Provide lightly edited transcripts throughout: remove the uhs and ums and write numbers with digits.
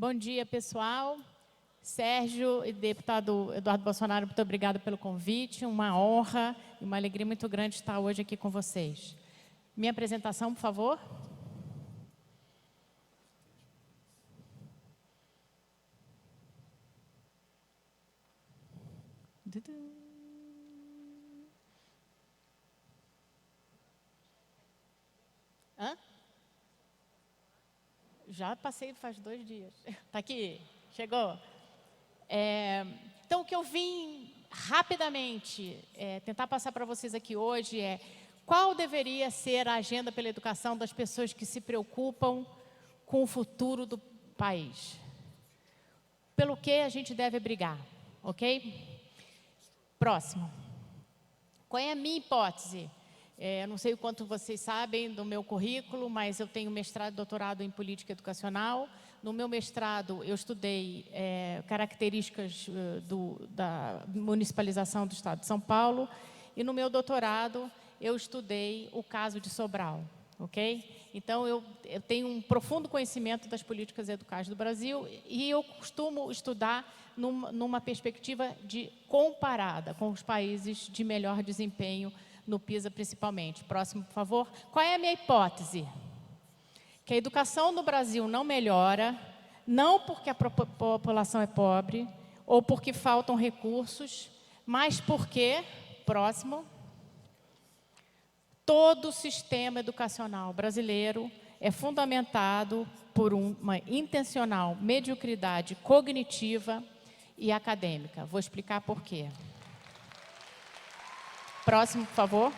Bom dia, pessoal. Sérgio e deputado Eduardo Bolsonaro, muito obrigada pelo convite. Uma honra e uma alegria muito grande estar hoje aqui com vocês. Minha apresentação, por favor. Hã? Já passei faz 2 dias. Está aqui? Chegou? Então, o que eu vim rapidamente tentar passar para vocês aqui hoje é qual deveria ser a agenda pela educação das pessoas que se preocupam com o futuro do país. Pelo que a gente deve brigar, ok? Próximo. Qual é a minha hipótese? Não sei o quanto vocês sabem do meu currículo, mas eu tenho mestrado e doutorado em política educacional. No meu mestrado, eu estudei características da municipalização do Estado de São Paulo. E no meu doutorado, eu estudei o caso de Sobral, ok? Então, eu tenho um profundo conhecimento das políticas educacionais do Brasil e eu costumo estudar numa perspectiva comparada com os países de melhor desempenho no PISA, principalmente. Próximo, por favor. Qual é a minha hipótese? Que a educação no Brasil não melhora, não porque a população é pobre ou porque faltam recursos, mas porque, próximo, todo o sistema educacional brasileiro é fundamentado por uma intencional mediocridade cognitiva e acadêmica. Vou explicar por quê. Próximo, por favor.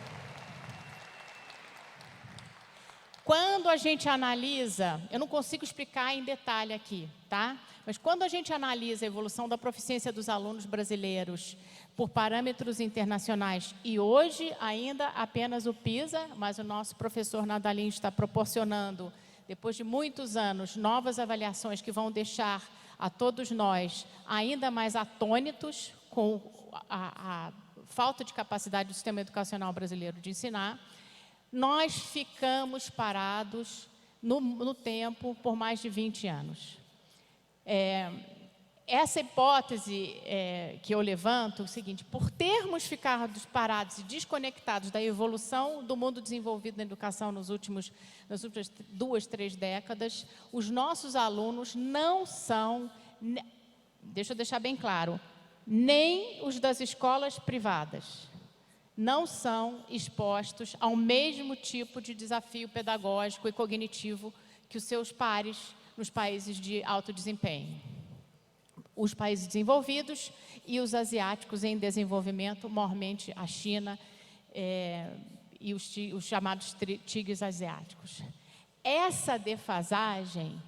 Quando a gente analisa, eu não consigo explicar em detalhe aqui, tá? Mas quando a gente analisa a evolução da proficiência dos alunos brasileiros por parâmetros internacionais, e hoje ainda apenas o PISA, mas o nosso professor Nadalim está proporcionando, depois de muitos anos, novas avaliações que vão deixar a todos nós ainda mais atônitos com a falta de capacidade do sistema educacional brasileiro de ensinar. Nós ficamos parados no tempo por mais de 20 anos. Essa hipótese que eu levanto é o seguinte: por termos ficado parados e desconectados da evolução do mundo desenvolvido na educação nas últimas 2, 3 décadas, os nossos alunos não são, deixa eu deixar bem claro, nem os das escolas privadas não são expostos ao mesmo tipo de desafio pedagógico e cognitivo que os seus pares nos países de alto desempenho. Os países desenvolvidos e os asiáticos em desenvolvimento, maiormente a China e os chamados tigres asiáticos. Essa defasagem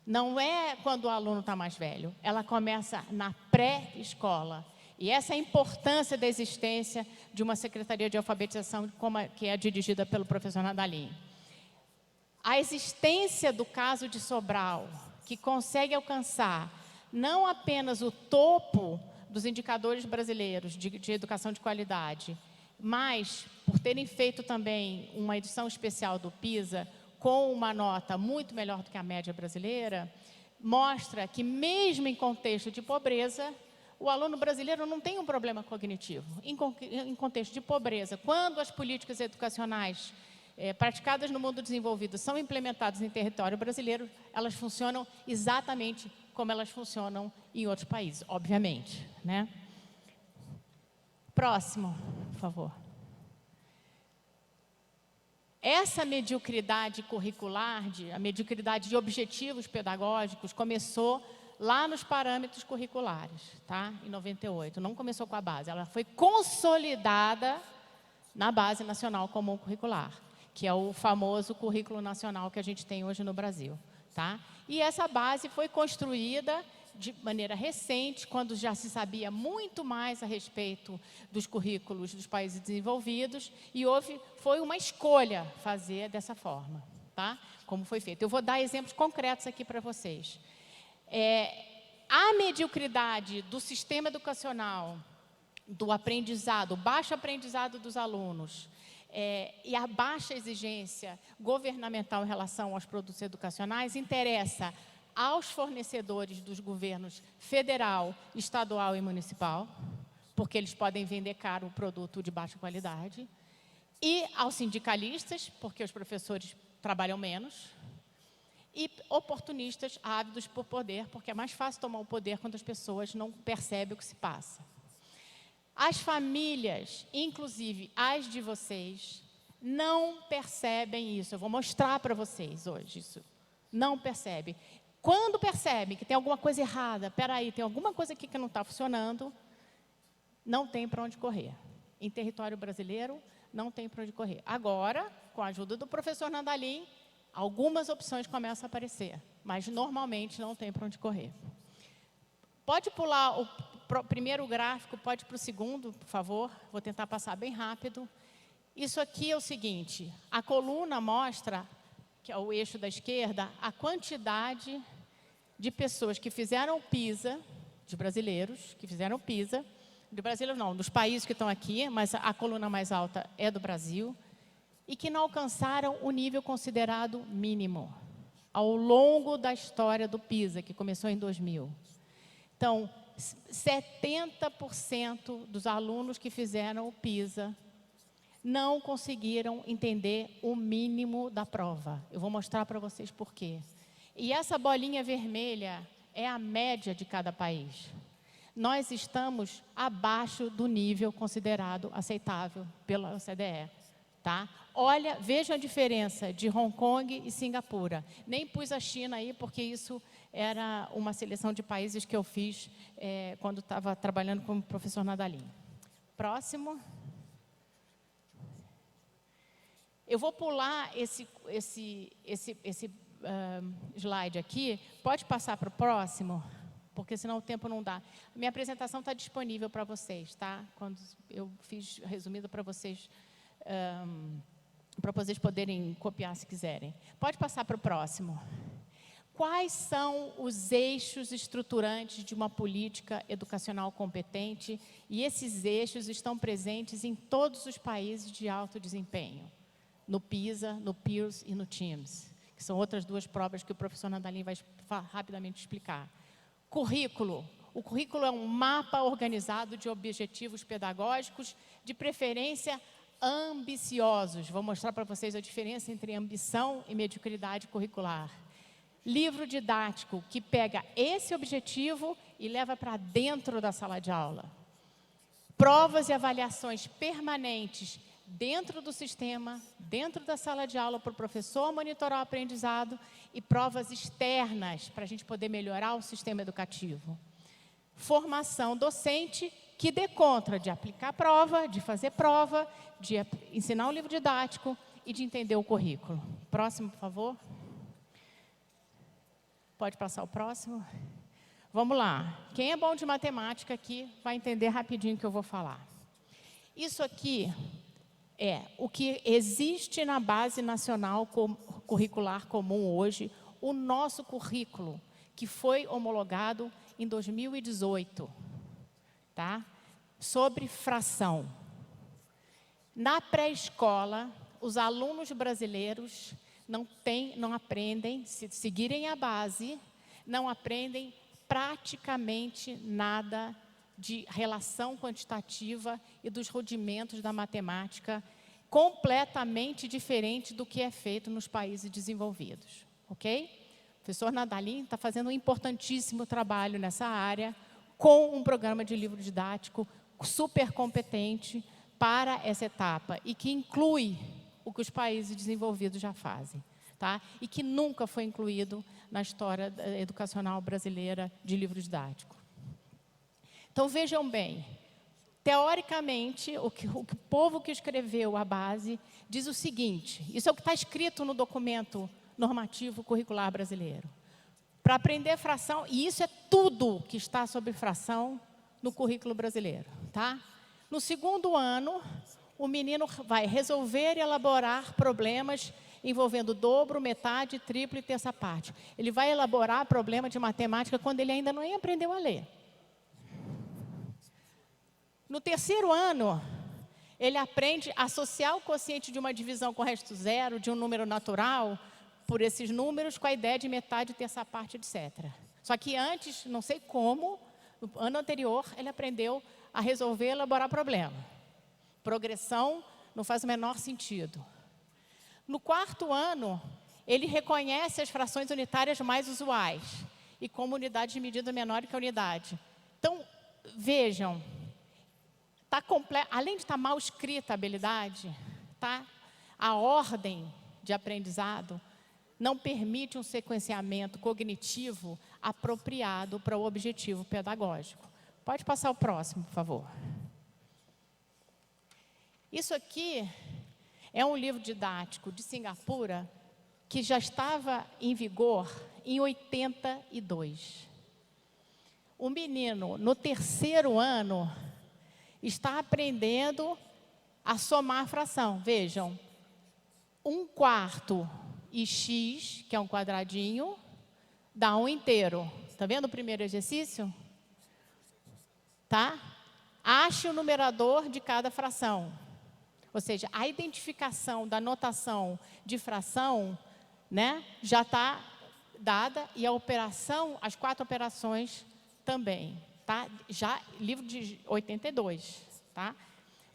não é quando o aluno está mais velho, ela começa na pré-escola. E essa é a importância da existência de uma secretaria de alfabetização que é dirigida pelo professor Nadalim. A existência do caso de Sobral, que consegue alcançar não apenas o topo dos indicadores brasileiros de educação de qualidade, mas por terem feito também uma edição especial do PISA com uma nota muito melhor do que a média brasileira, mostra que mesmo em contexto de pobreza, o aluno brasileiro não tem um problema cognitivo. Em contexto de pobreza, quando as políticas educacionais praticadas no mundo desenvolvido são implementadas em território brasileiro, elas funcionam exatamente como elas funcionam em outros países, obviamente, né? Próximo, por favor. Essa mediocridade curricular, a mediocridade de objetivos pedagógicos, começou lá nos parâmetros curriculares, tá? Em 98, não começou com a base, ela foi consolidada na Base Nacional Comum Curricular, que é o famoso currículo nacional que a gente tem hoje no Brasil, tá? E essa base foi construída de maneira recente, quando já se sabia muito mais a respeito dos currículos dos países desenvolvidos, e foi uma escolha fazer dessa forma, tá? Como foi feito. Eu vou dar exemplos concretos aqui para vocês. A mediocridade do sistema educacional, do aprendizado, o baixo aprendizado dos alunos e a baixa exigência governamental em relação aos produtos educacionais interessa aos fornecedores dos governos federal, estadual e municipal, porque eles podem vender caro o produto de baixa qualidade, e aos sindicalistas, porque os professores trabalham menos, e oportunistas ávidos por poder, porque é mais fácil tomar o poder quando as pessoas não percebem o que se passa. As famílias, inclusive as de vocês, não percebem isso. Eu vou mostrar para vocês hoje isso. Não percebe. Quando percebe que tem alguma coisa errada, espera aí, tem alguma coisa aqui que não está funcionando, não tem para onde correr. Em território brasileiro, não tem para onde correr. Agora, com a ajuda do professor Nandalim, algumas opções começam a aparecer, mas normalmente não tem para onde correr. Pode pular o primeiro gráfico, pode para o segundo, por favor. Vou tentar passar bem rápido. Isso aqui é o seguinte, a coluna mostra, que é o eixo da esquerda, a quantidade de pessoas que fizeram o PISA, de brasileiros que fizeram o PISA, de brasileiros não, dos países que estão aqui, mas a coluna mais alta é do Brasil, e que não alcançaram o nível considerado mínimo ao longo da história do PISA, que começou em 2000. Então, 70% dos alunos que fizeram o PISA não conseguiram entender o mínimo da prova. Eu vou mostrar para vocês por quê. E essa bolinha vermelha é a média de cada país. Nós estamos abaixo do nível considerado aceitável pela OCDE. Tá? Olha, vejam a diferença de Hong Kong e Singapura. Nem pus a China aí, porque isso era uma seleção de países que eu fiz quando estava trabalhando como professor Nandalim. Próximo. Eu vou pular esse slide aqui. Pode passar para o próximo, porque senão o tempo não dá. Minha apresentação está disponível para vocês, tá? Quando eu fiz resumida para vocês, para vocês poderem copiar se quiserem. Pode passar para o próximo. Quais são os eixos estruturantes de uma política educacional competente? E esses eixos estão presentes em todos os países de alto desempenho. No PISA, no PIRLS e no TIMSS, que são outras duas provas que o professor Nandalim vai rapidamente explicar. Currículo. O currículo é um mapa organizado de objetivos pedagógicos, de preferência ambiciosos. Vou mostrar para vocês a diferença entre ambição e mediocridade curricular. Livro didático, que pega esse objetivo e leva para dentro da sala de aula. Provas e avaliações permanentes dentro do sistema, dentro da sala de aula, para o professor monitorar o aprendizado, e provas externas, para a gente poder melhorar o sistema educativo. Formação docente, que dê conta de aplicar prova, de fazer prova, de ensinar o livro didático e de entender o currículo. Próximo, por favor. Pode passar o próximo. Vamos lá. Quem é bom de matemática aqui vai entender rapidinho o que eu vou falar. Isso aqui é o que existe na Base Nacional Curricular Comum hoje, o nosso currículo, que foi homologado em 2018, tá? Sobre fração. Na pré-escola, os alunos brasileiros não aprendem, se seguirem a base, não aprendem praticamente nada de relação quantitativa e dos rudimentos da matemática, completamente diferente do que é feito nos países desenvolvidos, ok? O professor Nandalim está fazendo um importantíssimo trabalho nessa área, com um programa de livro didático super competente para essa etapa, e que inclui o que os países desenvolvidos já fazem, tá? E que nunca foi incluído na história educacional brasileira de livro didático. Então, vejam bem, teoricamente, o povo que escreveu a base diz o seguinte, isso é o que está escrito no documento normativo curricular brasileiro. Para aprender fração, e isso é tudo que está sobre fração no currículo brasileiro, tá? No segundo ano, o menino vai resolver e elaborar problemas envolvendo dobro, metade, triplo e terça parte. Ele vai elaborar problema de matemática quando ele ainda nem aprendeu a ler. No terceiro ano, ele aprende a associar o quociente de uma divisão com resto zero, de um número natural, por esses números com a ideia de metade, terça parte, etc. Só que antes, não sei como, no ano anterior, ele aprendeu a resolver e elaborar problema. Progressão não faz o menor sentido. No quarto ano, ele reconhece as frações unitárias mais usuais e como unidade de medida menor que a unidade. Então, vejam, além de estar mal escrita a habilidade, a ordem de aprendizado não permite um sequenciamento cognitivo apropriado para o objetivo pedagógico. Pode passar o próximo, por favor. Isso aqui é um livro didático de Singapura que já estava em vigor em 82. O menino, no terceiro ano, está aprendendo a somar a fração. Vejam, 1/4 e x, que é um quadradinho, dá 1 inteiro. Está vendo o primeiro exercício? Tá? Ache o numerador de cada fração. Ou seja, a identificação da notação de fração, né, já está dada, e a operação, as 4 operações também. Tá? Já livro de 82. Tá?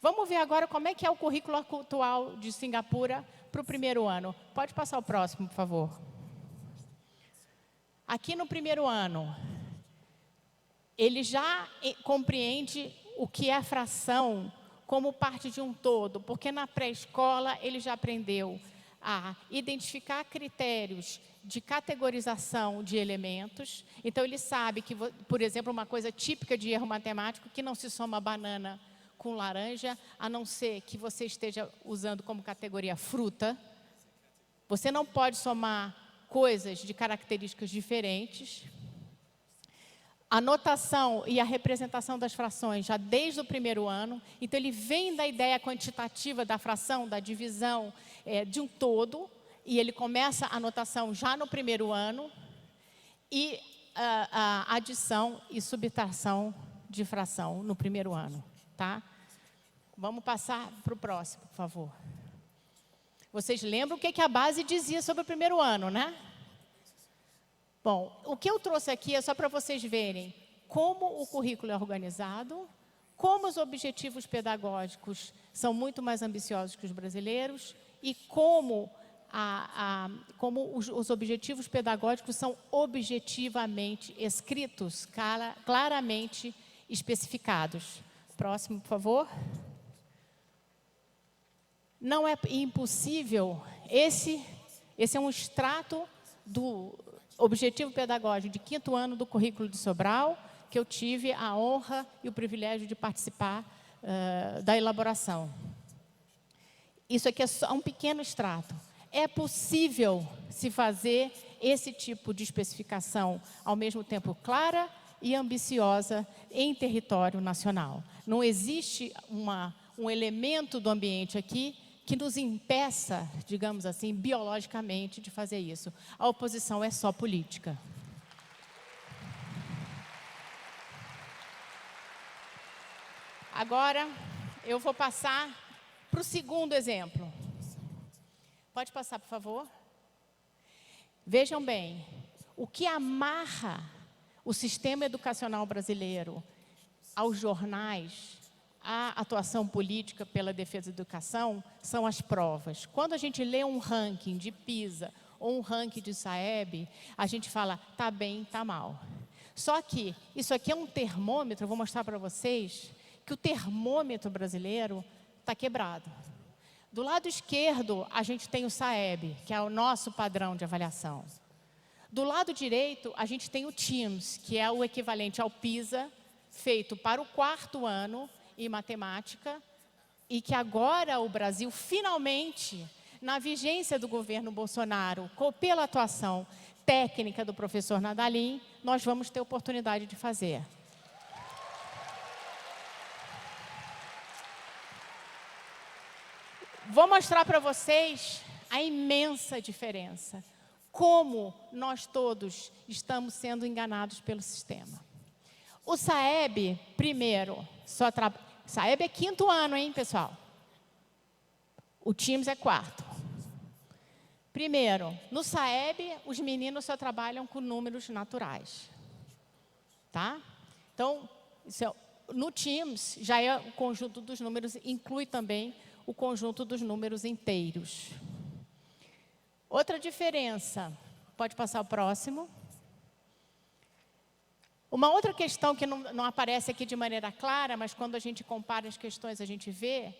Vamos ver agora como é que é o currículo atual de Singapura para o primeiro ano. Pode passar o próximo, por favor. Aqui no primeiro ano, ele já compreende o que é a fração como parte de um todo, porque na pré-escola ele já aprendeu a identificar critérios de categorização de elementos. Então, ele sabe que, por exemplo, uma coisa típica de erro matemático, que não se soma banana com laranja, a não ser que você esteja usando como categoria fruta. Você não pode somar coisas de características diferentes. A notação e a representação das frações já desde o primeiro ano. Então, ele vem da ideia quantitativa da fração, da divisão de um todo, e ele começa a notação já no primeiro ano, e a adição e subtração de fração no primeiro ano. Tá? Vamos passar para o próximo, por favor. Vocês lembram o que a base dizia sobre o primeiro ano, né? Bom, o que eu trouxe aqui é só para vocês verem como o currículo é organizado, como os objetivos pedagógicos são muito mais ambiciosos que os brasileiros e como os objetivos pedagógicos são objetivamente escritos, claramente especificados. Próximo, por favor. Não é impossível, esse é um extrato do objetivo pedagógico de 5º ano do currículo de Sobral, que eu tive a honra e o privilégio de participar da elaboração. Isso aqui é só um pequeno extrato. É possível se fazer esse tipo de especificação, ao mesmo tempo clara e ambiciosa, em território nacional. Não existe um elemento do ambiente aqui que nos impeça, digamos assim, biologicamente, de fazer isso. A oposição é só política. Agora, eu vou passar para o segundo exemplo. Pode passar, por favor? Vejam bem, o que amarra o sistema educacional brasileiro aos jornais, a atuação política pela defesa da educação, são as provas. Quando a gente lê um ranking de PISA ou um ranking de SAEB, a gente fala, tá bem, tá mal. Só que isso aqui é um termômetro, eu vou mostrar para vocês, que o termômetro brasileiro está quebrado. Do lado esquerdo, a gente tem o SAEB, que é o nosso padrão de avaliação. Do lado direito, a gente tem o TIMSS, que é o equivalente ao PISA, feito para o 4º ano em matemática, e que agora o Brasil, finalmente, na vigência do governo Bolsonaro, pela atuação técnica do professor Nadalim, nós vamos ter oportunidade de fazer. Vou mostrar para vocês a imensa diferença. Como nós todos estamos sendo enganados pelo sistema. O SAEB, primeiro, SAEB é 5º ano, hein, pessoal? O TIMSS é 4º. Primeiro, no SAEB, os meninos só trabalham com números naturais. Tá? Então, no TIMSS, já é o conjunto dos números, inclui também o conjunto dos números inteiros. Outra diferença, pode passar o próximo. Uma outra questão que não aparece aqui de maneira clara, mas quando a gente compara as questões a gente vê,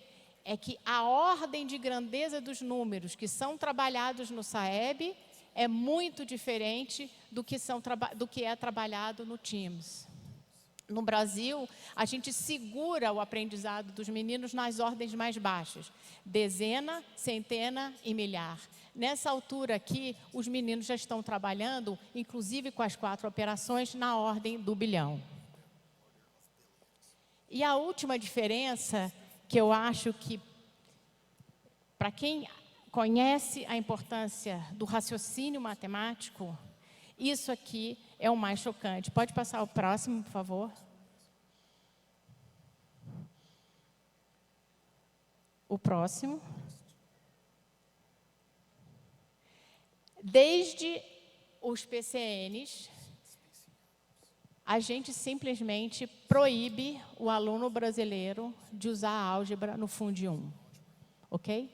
é que a ordem de grandeza dos números que são trabalhados no SAEB é muito diferente do que é trabalhado no TIMSS. No Brasil, a gente segura o aprendizado dos meninos nas ordens mais baixas, dezena, centena e milhar. Nessa altura aqui, os meninos já estão trabalhando, inclusive com as 4 operações, na ordem do bilhão. E a última diferença, que eu acho que, para quem conhece a importância do raciocínio matemático, isso aqui é o mais chocante. Pode passar o próximo, por favor? O próximo. Desde os PCNs, a gente simplesmente proíbe o aluno brasileiro de usar a álgebra no Fundo 1. Ok?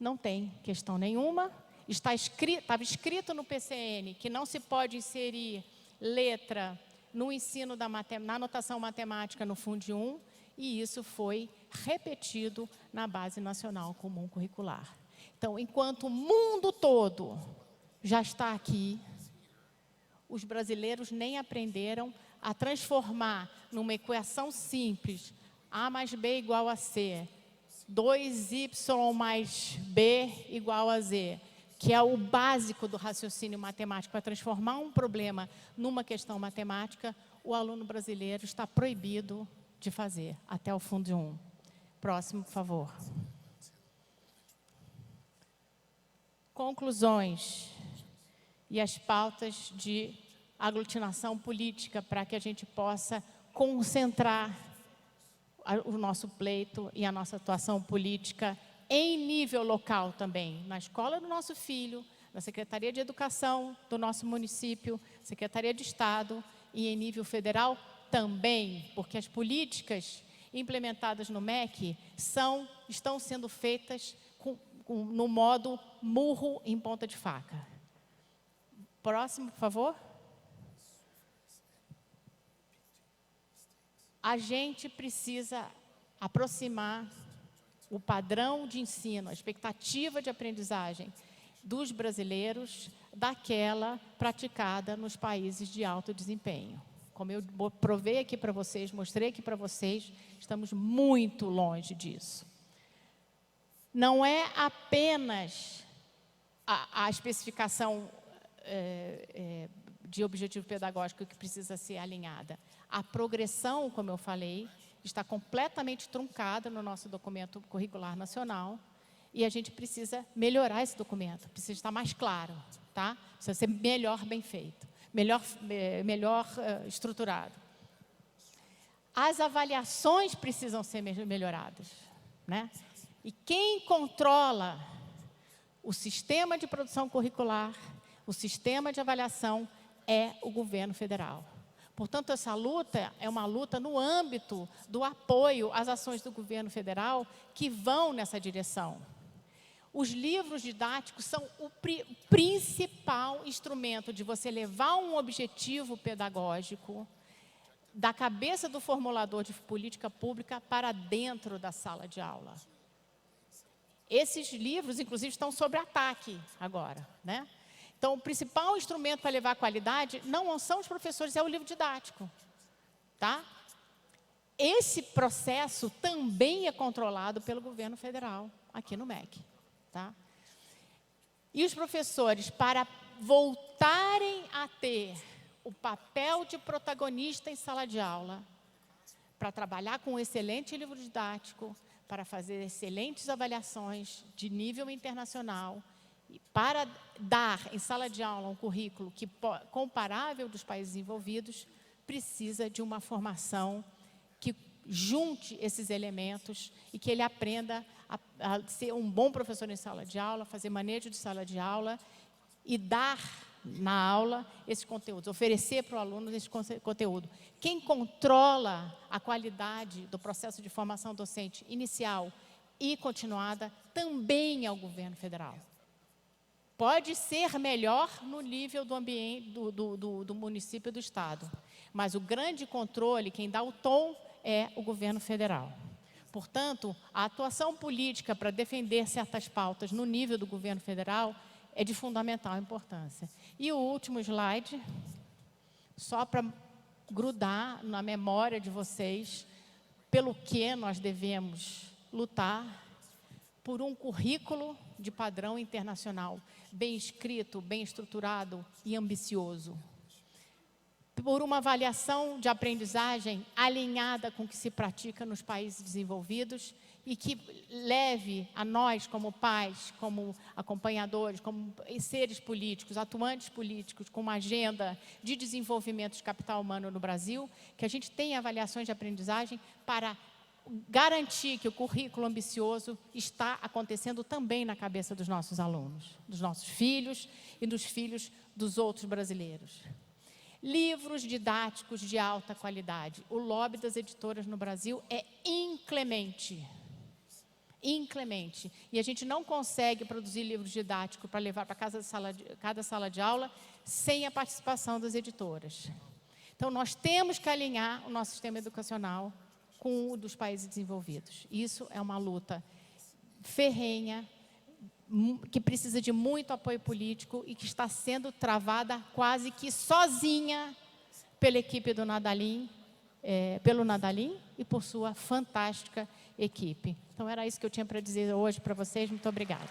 Não tem questão nenhuma. Estava escrito no PCN que não se pode inserir letra no ensino na notação matemática no Fundo 1, e isso foi repetido na Base Nacional Comum Curricular. Então, enquanto o mundo todo já está aqui, os brasileiros nem aprenderam a transformar numa equação simples, A mais B igual a C, 2Y mais B igual a Z, que é o básico do raciocínio matemático, para transformar um problema numa questão matemática, o aluno brasileiro está proibido de fazer até o Fundo 1. Próximo, por favor. Conclusões e as pautas de aglutinação política para que a gente possa concentrar o nosso pleito e a nossa atuação política em nível local também, na escola do nosso filho, na Secretaria de Educação do nosso município, Secretaria de Estado e em nível federal também, porque as políticas implementadas no MEC estão sendo feitas no modo murro em ponta de faca. Próximo, por favor. A gente precisa aproximar o padrão de ensino, a expectativa de aprendizagem dos brasileiros daquela praticada nos países de alto desempenho. Como eu provei aqui para vocês, mostrei aqui para vocês, estamos muito longe disso. Não é apenas a especificação de objetivo pedagógico que precisa ser alinhada. A progressão, como eu falei, está completamente truncada no nosso documento curricular nacional e a gente precisa melhorar esse documento, precisa estar mais claro, tá? Precisa ser melhor bem feito, melhor estruturado. As avaliações precisam ser melhoradas, né? E quem controla o sistema de produção curricular, o sistema de avaliação, é o governo federal. Portanto, essa luta é uma luta no âmbito do apoio às ações do governo federal que vão nessa direção. Os livros didáticos são o principal instrumento de você levar um objetivo pedagógico da cabeça do formulador de política pública para dentro da sala de aula. Esses livros, inclusive, estão sob ataque agora, né? Então, o principal instrumento para levar qualidade não são os professores, é o livro didático, tá? Esse processo também é controlado pelo governo federal, aqui no MEC, tá? E os professores, para voltarem a ter o papel de protagonista em sala de aula, para trabalhar com um excelente livro didático, para fazer excelentes avaliações de nível internacional, e para dar em sala de aula um currículo comparável dos países envolvidos, precisa de uma formação que junte esses elementos e que ele aprenda a ser um bom professor em sala de aula, fazer manejo de sala de aula e dar na aula esses conteúdos, oferecer para o aluno esse conteúdo. Quem controla a qualidade do processo de formação docente inicial e continuada também é o governo federal. Pode ser melhor no nível do ambiente do município e do estado, mas o grande controle, quem dá o tom, é o governo federal. Portanto, a atuação política para defender certas pautas no nível do governo federal é de fundamental importância. E o último slide, só para grudar na memória de vocês, pelo que nós devemos lutar, por um currículo de padrão internacional, bem escrito, bem estruturado e ambicioso. Por uma avaliação de aprendizagem alinhada com o que se pratica nos países desenvolvidos e que leve a nós, como pais, como acompanhadores, como seres políticos, atuantes políticos, com uma agenda de desenvolvimento de capital humano no Brasil, que a gente tenha avaliações de aprendizagem para garantir que o currículo ambicioso está acontecendo também na cabeça dos nossos alunos, dos nossos filhos e dos filhos dos outros brasileiros. Livros didáticos de alta qualidade. O lobby das editoras no Brasil é inclemente. Inclemente. E a gente não consegue produzir livros didáticos para levar para cada sala de aula sem a participação das editoras. Então, nós temos que alinhar o nosso sistema educacional com o dos países desenvolvidos. Isso é uma luta ferrenha, que precisa de muito apoio político e que está sendo travada quase que sozinha pela equipe do Nadalim, pelo Nadalim e por sua fantástica equipe. Então, era isso que eu tinha para dizer hoje para vocês. Muito obrigada.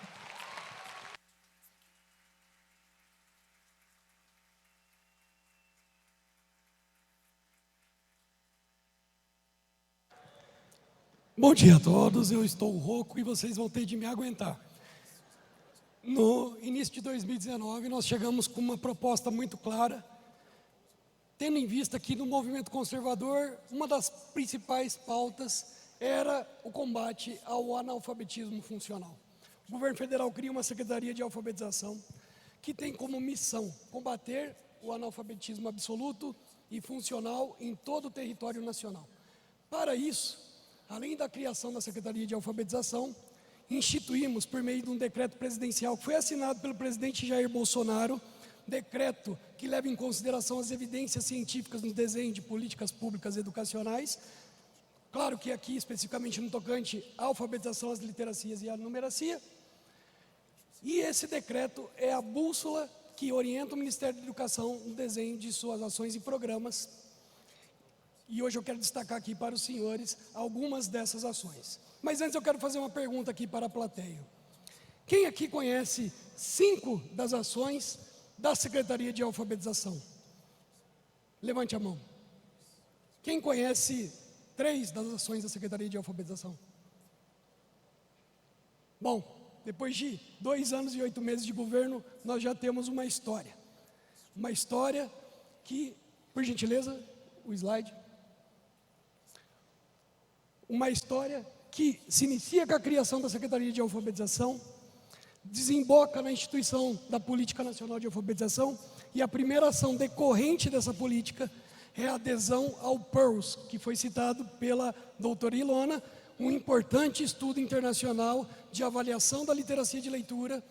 Bom dia a todos, eu estou rouco e vocês vão ter de me aguentar. No início de 2019, nós chegamos com uma proposta muito clara, tendo em vista que no movimento conservador, uma das principais pautas era o combate ao analfabetismo funcional. O governo federal cria uma Secretaria de Alfabetização que tem como missão combater o analfabetismo absoluto e funcional em todo o território nacional. Para isso, além da criação da Secretaria de Alfabetização, instituímos, por meio de um decreto presidencial que foi assinado pelo presidente Jair Bolsonaro, decreto que leva em consideração as evidências científicas no desenho de políticas públicas educacionais, claro que aqui especificamente no tocante à alfabetização, às literacias e à numeracia, e esse decreto é a bússola que orienta o Ministério da Educação no desenho de suas ações e programas. E hoje eu quero destacar aqui para os senhores algumas dessas ações. Mas antes eu quero fazer uma pergunta aqui para a plateia. Quem aqui conhece 5 das ações da Secretaria de Alfabetização? Levante a mão. Quem conhece 3 das ações da Secretaria de Alfabetização? Bom, depois de 2 anos e 8 meses de governo, nós já temos uma história. Uma história que, por gentileza, o slide. Uma história que se inicia com a criação da Secretaria de Alfabetização, desemboca na instituição da Política Nacional de Alfabetização, e a primeira ação decorrente dessa política é a adesão ao PIRLS, que foi citado pela doutora Ilona, um importante estudo internacional de avaliação da literacia de leitura,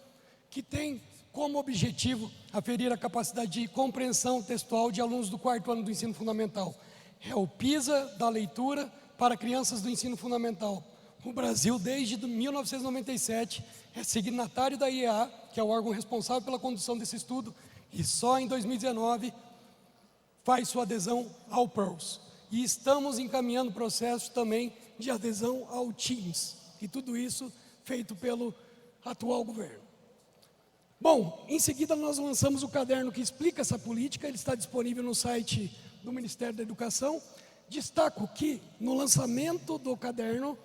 que tem como objetivo aferir a capacidade de compreensão textual de alunos do 4º ano do ensino fundamental. É o PISA da leitura para crianças do ensino fundamental. O Brasil, desde 1997, é signatário da IEA, que é o órgão responsável pela condução desse estudo, e só em 2019 faz sua adesão ao PIRLS. E estamos encaminhando processos também de adesão ao TEAMS, e tudo isso feito pelo atual governo. Bom, em seguida nós lançamos o caderno que explica essa política, ele está disponível no site do Ministério da Educação. Destaco que no lançamento do caderno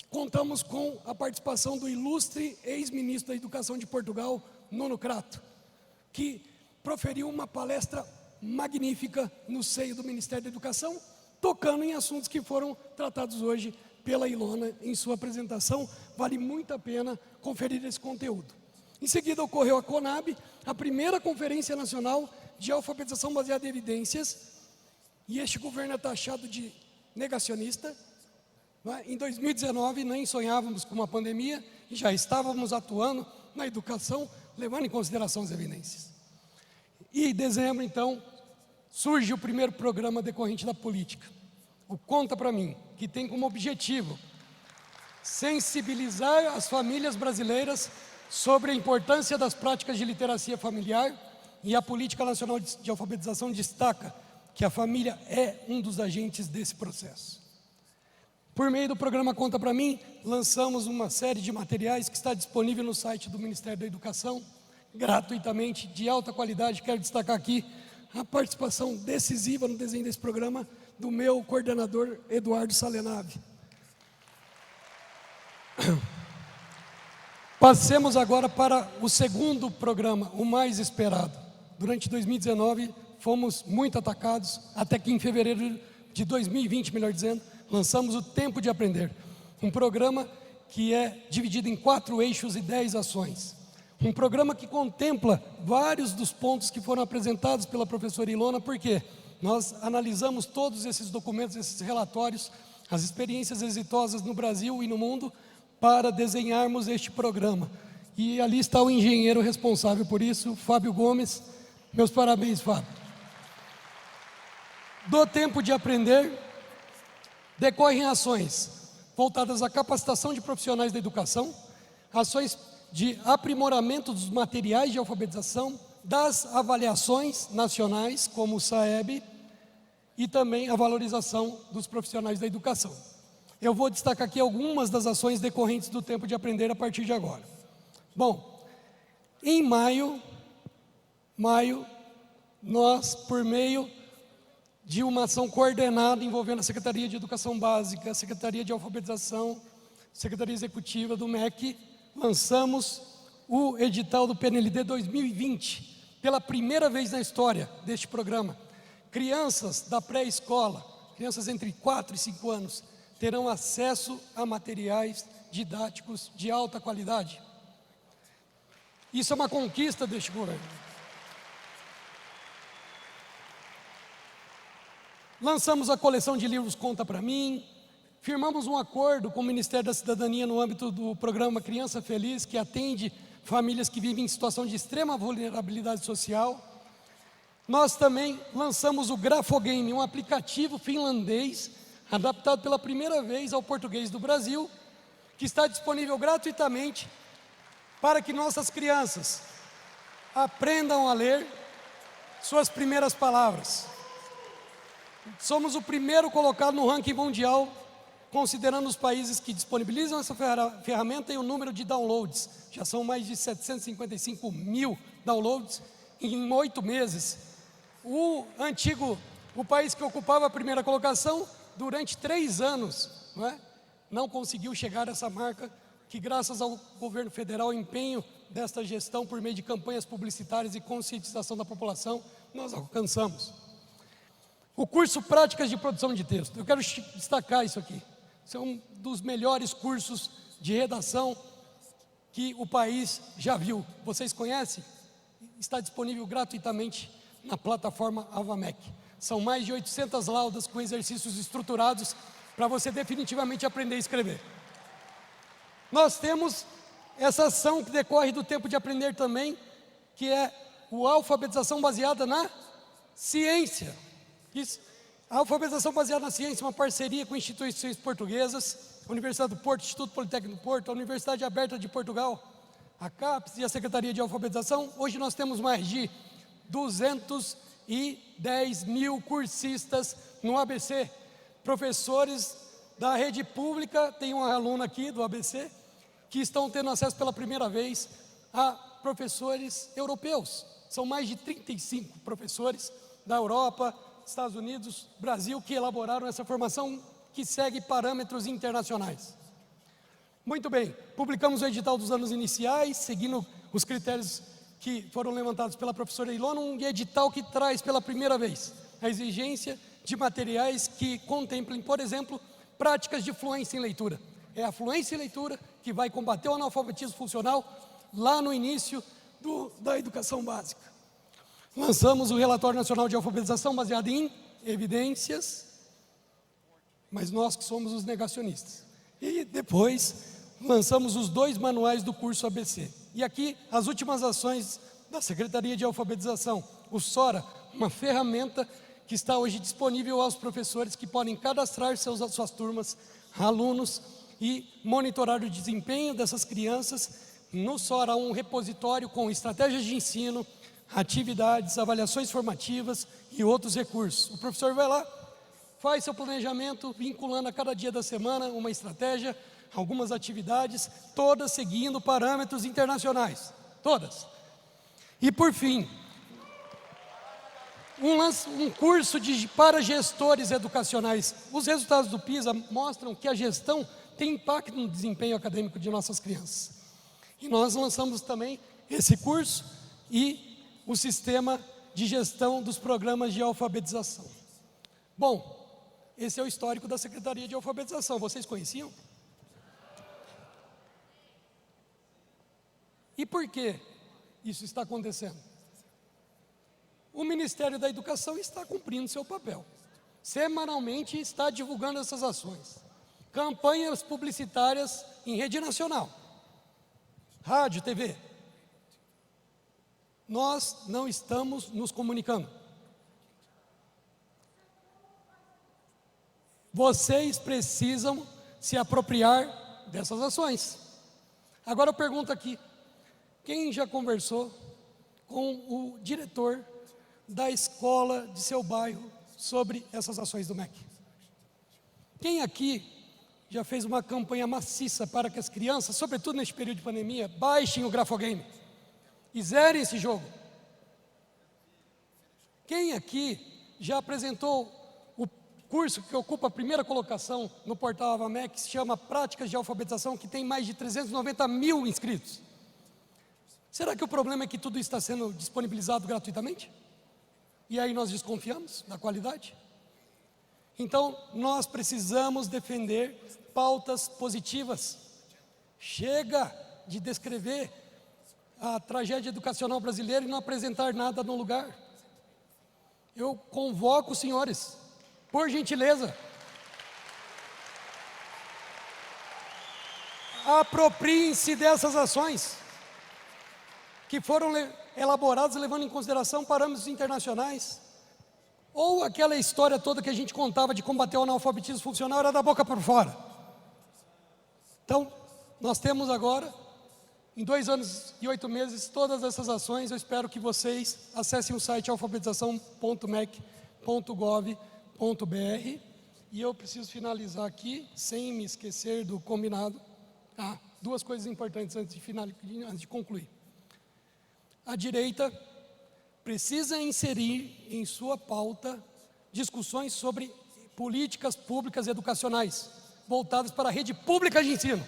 contamos com a participação do ilustre ex-ministro da Educação de Portugal, Nuno Crato, que proferiu uma palestra magnífica no seio do Ministério da Educação, tocando em assuntos que foram tratados hoje pela Ilona em sua apresentação. Vale muito a pena conferir esse conteúdo. Em seguida ocorreu a CONAB, a primeira Conferência Nacional de Alfabetização Baseada em Evidências, e este governo é taxado de negacionista. Em 2019 nem sonhávamos com uma pandemia e já estávamos atuando na educação, levando em consideração as evidências. E em dezembro, então, surge o primeiro programa decorrente da política, o Conta Pra Mim, que tem como objetivo sensibilizar as famílias brasileiras sobre a importância das práticas de literacia familiar, e a Política Nacional de Alfabetização destaca que a família é um dos agentes desse processo. Por meio do programa Conta Pra Mim, lançamos uma série de materiais que está disponível no site do Ministério da Educação, gratuitamente, de alta qualidade. Quero destacar aqui a participação decisiva no desenho desse programa do meu coordenador, Eduardo Salenave. Passemos agora para o segundo programa, o mais esperado. Durante 2019, fomos muito atacados, até que em fevereiro de 2020, melhor dizendo, lançamos o Tempo de Aprender, um programa que é dividido em 4 eixos e 10 ações. Um programa que contempla vários dos pontos que foram apresentados pela professora Ilona, porque nós analisamos todos esses documentos, esses relatórios, as experiências exitosas no Brasil e no mundo, para desenharmos este programa. E ali está o engenheiro responsável por isso, Fábio Gomes. Meus parabéns, Fábio. Do Tempo de Aprender, decorrem ações voltadas à capacitação de profissionais da educação, ações de aprimoramento dos materiais de alfabetização, das avaliações nacionais, como o SAEB, e também a valorização dos profissionais da educação. Eu vou destacar aqui algumas das ações decorrentes do Tempo de Aprender a partir de agora. Bom, em maio, nós, por meio de uma ação coordenada envolvendo a Secretaria de Educação Básica, a Secretaria de Alfabetização, Secretaria Executiva do MEC, lançamos o edital do PNLD 2020, pela primeira vez na história deste programa. Crianças da pré-escola, crianças entre 4 e 5 anos, terão acesso a materiais didáticos de alta qualidade. Isso é uma conquista deste governo. Lançamos a coleção de livros Conta Pra Mim, firmamos um acordo com o Ministério da Cidadania no âmbito do programa Criança Feliz, que atende famílias que vivem em situação de extrema vulnerabilidade social. Nós também lançamos o Grafogame, um aplicativo finlandês, adaptado pela primeira vez ao português do Brasil, que está disponível gratuitamente para que nossas crianças aprendam a ler suas primeiras palavras. Somos o primeiro colocado no ranking mundial, considerando os países que disponibilizam essa ferramenta e o número de downloads. Já são mais de 755 mil downloads em 8 meses. O país que ocupava a primeira colocação, durante 3 anos, não conseguiu chegar a essa marca, que graças ao governo federal, empenho desta gestão por meio de campanhas publicitárias e conscientização da população, nós alcançamos. O curso Práticas de Produção de Texto, eu quero destacar isso aqui. Esse é um dos melhores cursos de redação que o país já viu. Vocês conhecem? Está disponível gratuitamente na plataforma Avamec. São mais de 800 laudas com exercícios estruturados para você definitivamente aprender a escrever. Nós temos essa ação que decorre do Tempo de Aprender também, que é a alfabetização baseada na ciência. A alfabetização baseada na ciência é uma parceria com instituições portuguesas, a Universidade do Porto, Instituto Politécnico do Porto, a Universidade Aberta de Portugal, a CAPES e a Secretaria de Alfabetização. Hoje nós temos mais de 210 mil cursistas no ABC, professores da rede pública, tem uma aluna aqui do ABC, que estão tendo acesso pela primeira vez a professores europeus. São mais de 35 professores da Europa, Estados Unidos, Brasil, que elaboraram essa formação que segue parâmetros internacionais. Muito bem, publicamos o edital dos anos iniciais, seguindo os critérios que foram levantados pela professora Ilona, um edital que traz pela primeira vez a exigência de materiais que contemplem, por exemplo, práticas de fluência em leitura. É a fluência em leitura que vai combater o analfabetismo funcional lá no início da educação básica. Lançamos o Relatório Nacional de Alfabetização baseado em evidências, mas nós que somos os negacionistas. E depois lançamos os 2 manuais do curso ABC. E aqui as últimas ações da Secretaria de Alfabetização, o SORA, uma ferramenta que está hoje disponível aos professores que podem cadastrar suas turmas, alunos e monitorar o desempenho dessas crianças. No SORA, um repositório com estratégias de ensino, atividades, avaliações formativas e outros recursos. O professor vai lá, faz seu planejamento, vinculando a cada dia da semana uma estratégia, algumas atividades, todas seguindo parâmetros internacionais, todas. E por fim, um curso para gestores educacionais. Os resultados do PISA mostram que a gestão tem impacto no desempenho acadêmico de nossas crianças. E nós lançamos também esse curso e o sistema de gestão dos programas de alfabetização. Bom, esse é o histórico da Secretaria de Alfabetização. Vocês conheciam? E por que isso está acontecendo? O Ministério da Educação está cumprindo seu papel. Semanalmente está divulgando essas ações. Campanhas publicitárias em rede nacional. Rádio, TV. Nós não estamos nos comunicando. Vocês precisam se apropriar dessas ações. Agora eu pergunto aqui, quem já conversou com o diretor da escola de seu bairro sobre essas ações do MEC? Quem aqui já fez uma campanha maciça para que as crianças, sobretudo neste período de pandemia, baixem o Grafogame e zerem esse jogo? Quem aqui já apresentou o curso que ocupa a primeira colocação no portal AvaMec, que se chama Práticas de Alfabetização, que tem mais de 390 mil inscritos? Será que o problema é que tudo está sendo disponibilizado gratuitamente? E aí nós desconfiamos da qualidade? Então, nós precisamos defender pautas positivas. Chega de descrever a tragédia educacional brasileira e não apresentar nada no lugar. Eu convoco os senhores, por gentileza, apropriem-se dessas ações que foram elaboradas levando em consideração parâmetros internacionais. Ou aquela história toda que a gente contava de combater o analfabetismo funcional era da boca para fora. Então, nós temos agora, em 2 anos e 8 meses, todas essas ações. Eu espero que vocês acessem o site alfabetização.mec.gov.br. E eu preciso finalizar aqui, sem me esquecer do combinado. 2 coisas importantes antes de concluir. A direita precisa inserir em sua pauta discussões sobre políticas públicas educacionais, voltadas para a rede pública de ensino.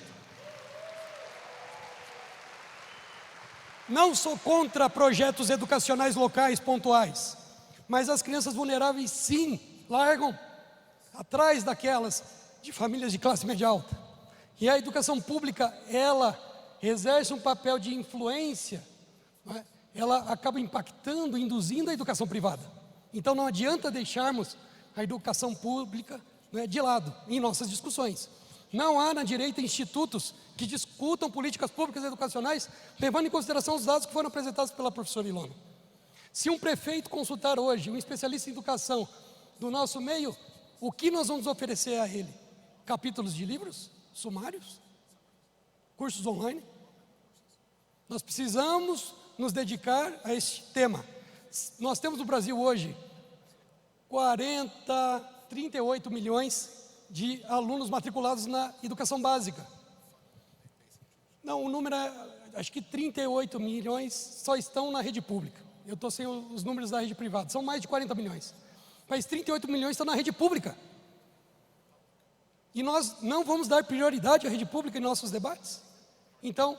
Não sou contra projetos educacionais locais pontuais, mas as crianças vulneráveis sim largam atrás daquelas de famílias de classe média alta. E a educação pública, ela exerce um papel de influência, não é? Ela acaba impactando, induzindo a educação privada. Então não adianta deixarmos a educação pública, né, de lado em nossas discussões. Não há na direita institutos que discutam políticas públicas educacionais levando em consideração os dados que foram apresentados pela professora Ilona. Se um prefeito consultar hoje um especialista em educação do nosso meio, o que nós vamos oferecer a ele? Capítulos de livros? Sumários? Cursos online? Nós precisamos nos dedicar a este tema. Nós temos no Brasil hoje 38 milhões de alunos matriculados na educação básica. Não, o número é, acho que 38 milhões só estão na rede pública. Eu estou sem os números da rede privada, são mais de 40 milhões. Mas 38 milhões estão na rede pública. E nós não vamos dar prioridade à rede pública em nossos debates? Então,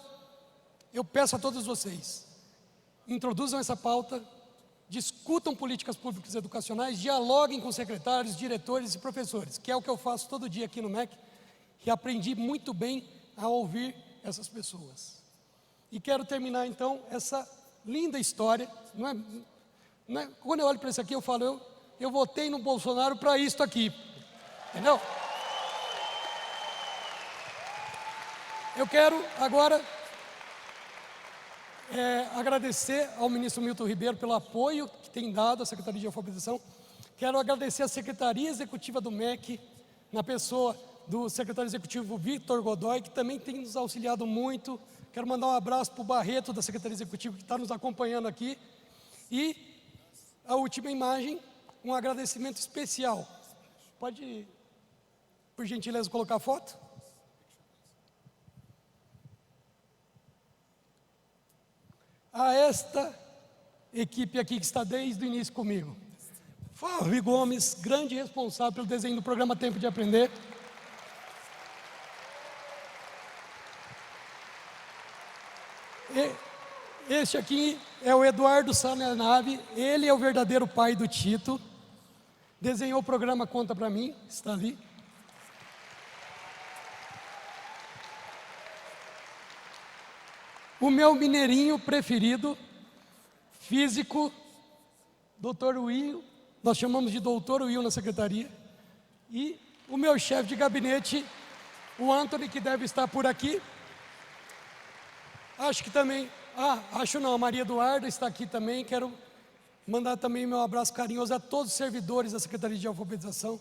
eu peço a todos vocês, introduzam essa pauta discutam políticas públicas educacionais, dialoguem com secretários, diretores e professores, que é o que eu faço todo dia aqui no MEC, e aprendi muito bem a ouvir essas pessoas. E quero terminar, então, essa linda história. Não é, quando eu olho para isso aqui, eu falo, eu votei no Bolsonaro para isto aqui, entendeu? Eu quero agora agradecer ao ministro Milton Ribeiro pelo apoio que tem dado à Secretaria de Alfabetização. Quero agradecer à Secretaria Executiva do MEC, na pessoa do secretário executivo Victor Godoy, que também tem nos auxiliado muito. Quero mandar um abraço para o Barreto, da Secretaria Executiva, que está nos acompanhando aqui. E a última imagem, um agradecimento especial. Pode, por gentileza, colocar a foto? A esta equipe aqui que está desde o início comigo. Fábio Gomes, grande responsável pelo desenho do programa Tempo de Aprender. Este aqui é o Eduardo Sananave, ele é o verdadeiro pai do Tito. Desenhou o programa Conta Pra Mim, está ali. O meu mineirinho preferido, físico, Dr. Will, nós chamamos de Dr. Will na secretaria. E o meu chefe de gabinete, o Anthony, que deve estar por aqui. Acho que também, a Maria Eduarda está aqui também. Quero mandar também meu abraço carinhoso a todos os servidores da Secretaria de Alfabetização.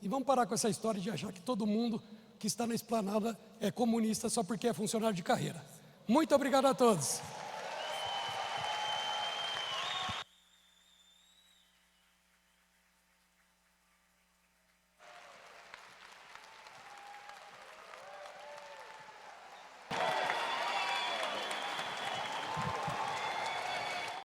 E vamos parar com essa história de achar que todo mundo que está na esplanada é comunista só porque é funcionário de carreira. Muito obrigado a todos.